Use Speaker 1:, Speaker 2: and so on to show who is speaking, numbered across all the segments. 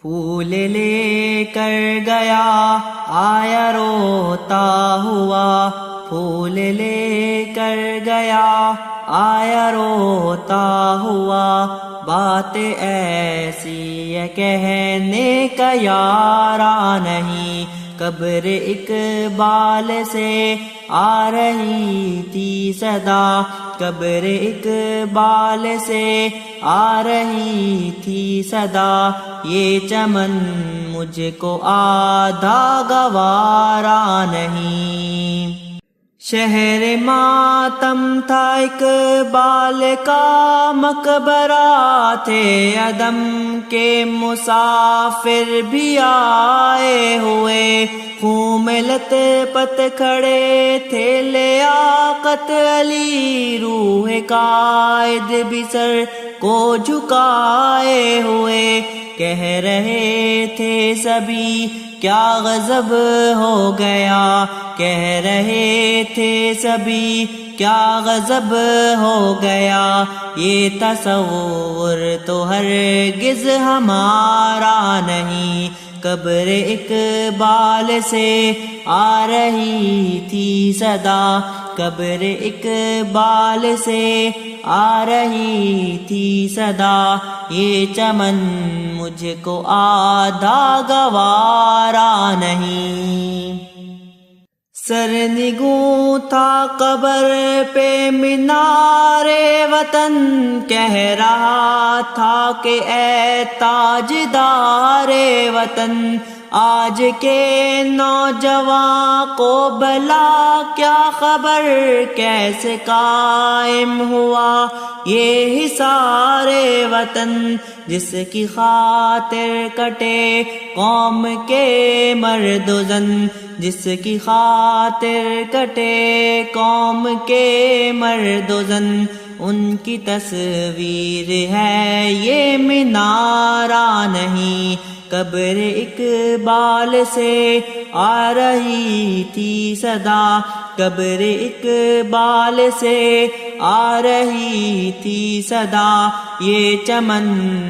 Speaker 1: پھول لے کر گیا آیا روتا ہوا، پھول لے کر گیا آیا روتا ہوا، بات ایسی ہے کہنے کا یارا نہیں، قبر اقبال سے آ رہی تھی صدا، قبر اقبال سے آ رہی تھی صدا، یہ چمن مجھ کو آدھا گوارا نہیں۔ شہر ماتم تھا اقبال کا مقبرہ، تھے عدم کے مسافر بھی آئے ہوئے، خون میں لت پت کھڑے تھے لیاقت علی، روح قائد بھی سر کو جھکائے ہوئے، کہہ رہے تھے سبھی کیا غضب ہو گیا، کہہ رہے تھے سبھی کیا غضب ہو گیا، یہ تصور تو ہرگز ہمارا نہیں، قبر اقبال سے آ رہی تھی صدا، قبر اقبال سے آ رہی تھی صدا، یہ چمن مجھ کو آدھا گوارا نہیں۔ سرنگوں تھا قبر پہ مینار وطن، کہہ رہا تھا کہ اے تاجدار وطن، آج کے نوجوان کو بھلا کیا خبر، کیسے قائم ہوا یہ حصار وطن، جس کی خاطر کٹے قوم کے مرد و زن، جس کی خاطر کٹے قوم کے مرد و زن، ان کی تصویر ہے یہ مینارہ نہیں، قبر اقبال سے آ رہی تھی صدا، قبر اقبال سے آ رہی تھی صدا، یہ چمن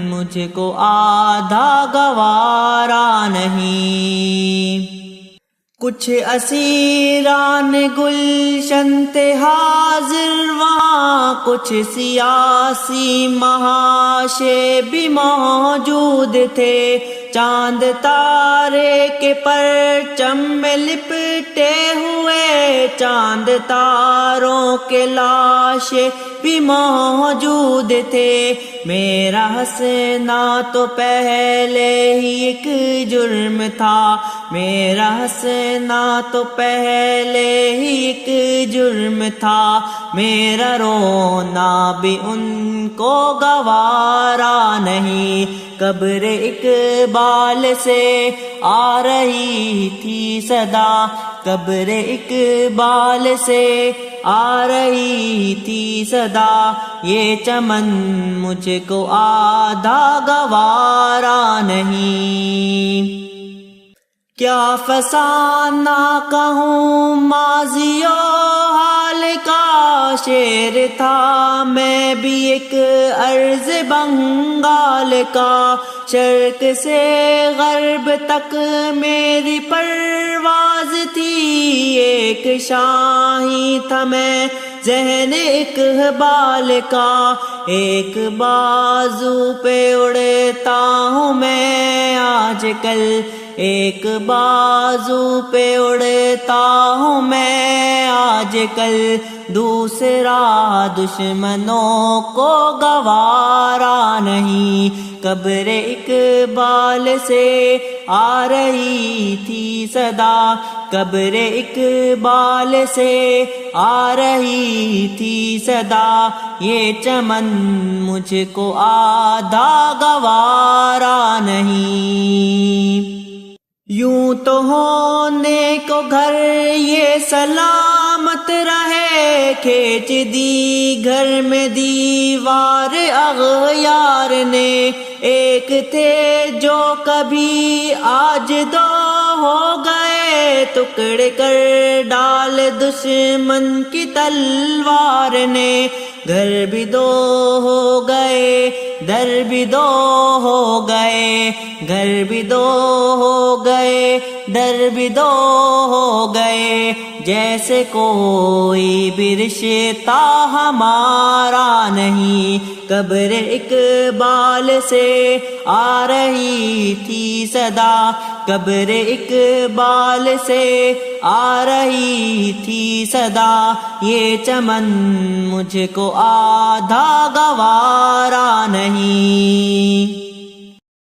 Speaker 1: مجھ کو آدھا گوارا نہیں۔ کچھ اسیران گلشن تھے حاضر وہاں، کچھ سیاسی محاشے بھی موجود تھے، چاند تارے کے پرچم میں لپٹے ہوئے، چاند تاروں کے لاشیں بھی موجود تھے، میرا ہنسنا تو پہلے ہی ایک جرم تھا، میرا ہنسنا تو پہلے ہی ایک جرم تھا، میرا رونا بھی ان کو گوارا نہیں، قبر اقبال سے آ رہی تھی صدا، قبر اقبال سے آ رہی تھی صدا، یہ چمن مجھ کو آدھا گوارا نہیں۔ کیا فسانہ کہوں ماضی و حال کا، شعر تھا میں بھی ایک عرض بنگال کا، شرق سے غرب تک میری پرواز تھی، ایک شاہی تھا میں ذہن اقبال کا، ایک بازو پہ اڑتا ہوں میں آج کل، ایک بازو پہ اڑتا ہوں میں آج کل، دوسرا دشمنوں کو گوارا نہیں، قبر اقبال سے آ رہی تھی صدا، قبر اقبال سے آ رہی تھی صدا، یہ چمن مجھ کو آدھا گوارا نہیں۔ یوں تو ہونے کو گھر یہ سلامت رہے، کھینچ دی گھر میں دیوار اغیار نے، ایک تھے جو کبھی آج دو ہو گئے، ٹکڑے کر ڈال دشمن کی تلوار نے، گھر بھی دو ہو گئے، در بھی دو ہو گئے، گھر بھی دو ہو گئے، در بھی دو ہو گئے، جیسے کوئی بھی رشتہ ہمارا نہیں۔ قبر اقبال سے آ رہی تھی صدا، قبر اقبال سے آ رہی تھی صدا، یہ چمن مجھ کو آدھا گوارا نہیں۔